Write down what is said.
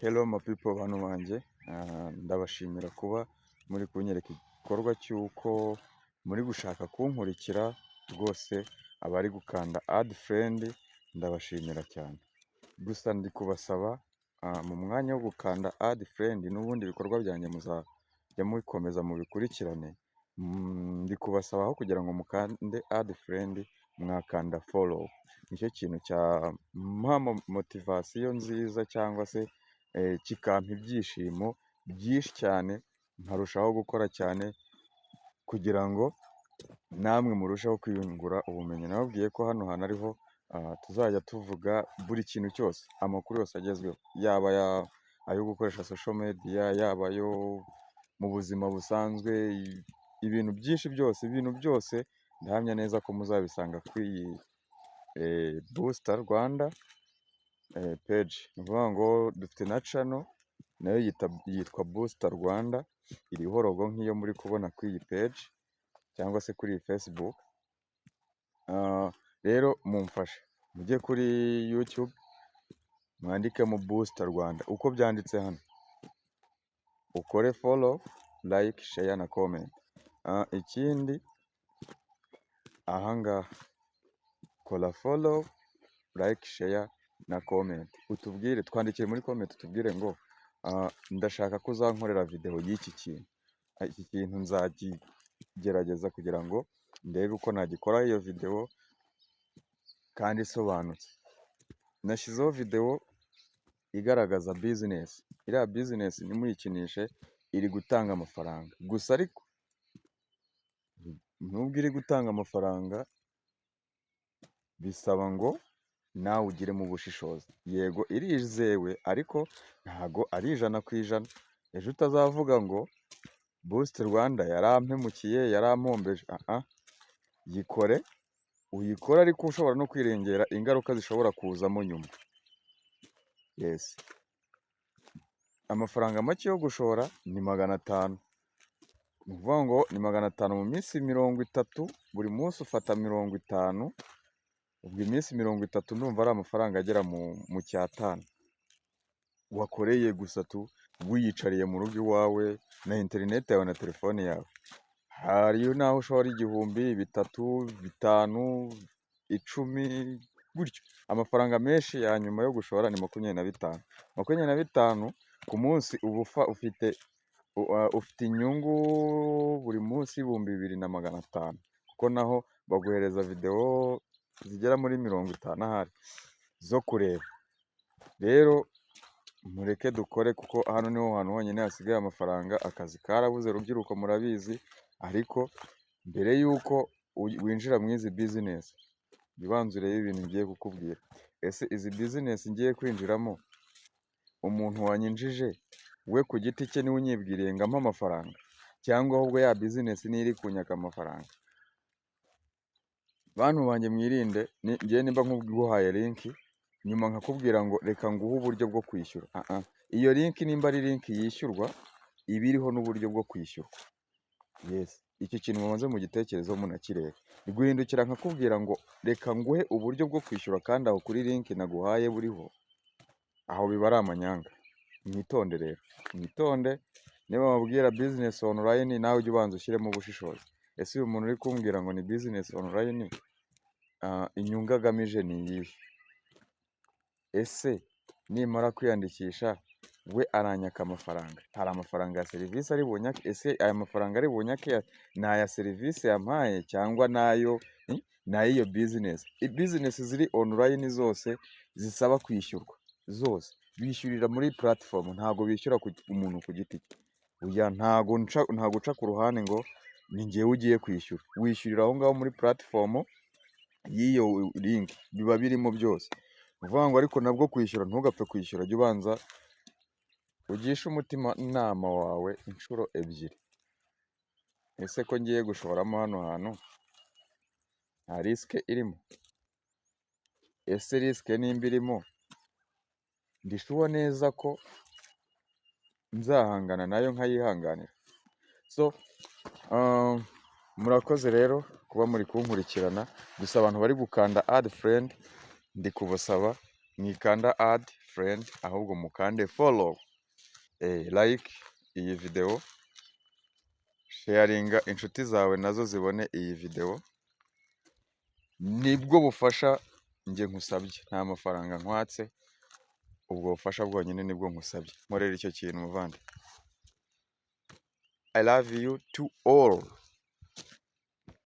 Hello my people bantu banjye, ndabashimira kuba muri kunyereka igikorwa cy'uko muri gushaka kunkurikira rwose. Abari gukanda add friend ndabashimira cyane, gusa ndi kubasaba mu mwanya wo gukanda add friend n'ubundi ibikorwa byanjye muzajya mukomeza mubikurikirane. Ndi kubasaba aho kugira ngo mukande add friend mwakanda follow. Nicyo kintu cyampa motivasiyo nziza cyangwa se kikampa ibyishimo byinshi cyane, nkarushaho gukora cyane kugira ngo namwe murusheho kwiyungura ubumenyi. Nababwiye ko hano hantu ariho tuzajya tuvuga buri kintu cyose, amakuru yose agezweho, yaba ayo gukoresha social media, yaba ayo mu buzima busanzwe, ibintu byose ndahamya neza ko muzabisanga kuri iyi Booster Rwanda page. Ni ukuvuga ngo dufite na channel nayo yitwa Booster Rwanda, iriho logo nk'iyo muri kubona kuri iyi page cyangwa se kuri iyi Facebook. Rero mumfashe mujye kuri YouTube mwandikemo Booster Rwanda uko byanditse hano, ukore follow, like, share na comment. Ikindi ahangaha kora follow, like, share na comment, utubwire, twandikire muri comment utubwire ngo ndashaka ko uzankorera video y'iki kintu. Iki kintu nzakigerageza kugira ngo ndebe uko nagikora iyo video kandi isobanutse. Nashyizeho video igaragaza business, iriya business ntimuyikinishe, iri gutanga amafaranga gusa, ariko nubwo iri gutanga amafaranga bisaba ngo nawe ugiremo ubushishozi. Yego irizewe ariko ntago ari 100%. Ejo utazavuga ngo Booster Rwanda yarampemukiye, yarampombeje. Yikore, uyikore ariko ushobora no kwirengera ingaruka zishobora kuzamo nyuma. Yes, amafaranga make yo gushora ni 500. Ni ukuvuga ngo ni 500 mu minsi 30, buri munsi ufata 50. Ubwo iminsi 30 ndumva ari amafaranga agera mu cyatanu wakoreye gusa wiyicariye mu rugo iwawe na internet yawe na telefone yawe. Hariyo naho ushora 1000, 3, 5, 10 gutyo. Amafaranga menshi ya nyuma yo gushora ni 25. 25 ku munsi uba ufite inyungu buri munsi 2500, kuko naho baguhereza video zigera muri 50 ahari zo kureba. Rero mureke dukore, kuko hano niho hantu honyine hasigaye amafaranga. Akazi karabuze rubyiruko murabizi, ariko mbere yuko winjira mu izi business bibanze urebe ibintu ngiye kukubwira. Ese izi business ngiye kwinjiramo, umuntu wanyinjije we ku giti cye niwe unyibwiriye ngo ampe amafaranga, cyangwa ahubwo ya business niyo iri kunyaka amafaranga? Bantu banjye mwirinde, ngiye nimba nk'uguhaye link nyuma nkakubwira ngo reka nguhe uburyo bwo kwishyura. Iyo link nimba ari link yishyurwa, iba iriho n'uburyo bwo kwishyurwa. Yes, icyo kintu mumaze mu gitekerezo munakireba. Guhindukira nkakubwira ngo reka nguhe uburyo bwo kwishyura kandi aho kuri link naguhaye buriho, aho biba ari amanyanga. Mwitonde rero, mwitonde. Niba wabwira business online, nawe ujye ubanza ushyiremo ubushishozi. Ese uyu muntu uri kumbwira ngo ni business online, inyungu agamije ni iyihe? Ese nimara kwiyandikisha we aranyaka amafaranga? Hari amafaranga ya serivisi ari bunyake? Ese aya mafaranga ari bunyake ni aya serivisi yampaye cyangwa n'ay'iyo business? Business ziri online zose zisaba kwishyurwa, zose bishyurira muri platform, ntago bishyura umuntu ku giti cye. Oya, ntago uca ku ruhande ngo ni njyewe ugiye kwishyura. Wishyurira aho ngaho muri platform y'iyo link, biba birimo byose. Uvuga ngo ariko nabwo kwishyura, ntugapfe kwishyura, jya ubanza ugishe umutima inama wawe inshuro 2. Ese ko ngiye gushoramo hano hantu nta risike irimo? Ese risike nimba irimo, ndishuwa neza ko nzahangana nayo nkayihanganira? So murakoze rero kuba muri kunkurikirana. Gusa abantu bari gukanda add friend, ndi kubasaba mwikanda add friend, ahubwo mukande follow, like iyi video, sharinga inshuti zawe nazo zibone iyi video. Nibwo bufasha njye nkusabye, nta mafaranga nkwatse, ubwo bufasha bwonyine nibwo nkusabye. Nkorera icyo kintu muvandi. I love you to all.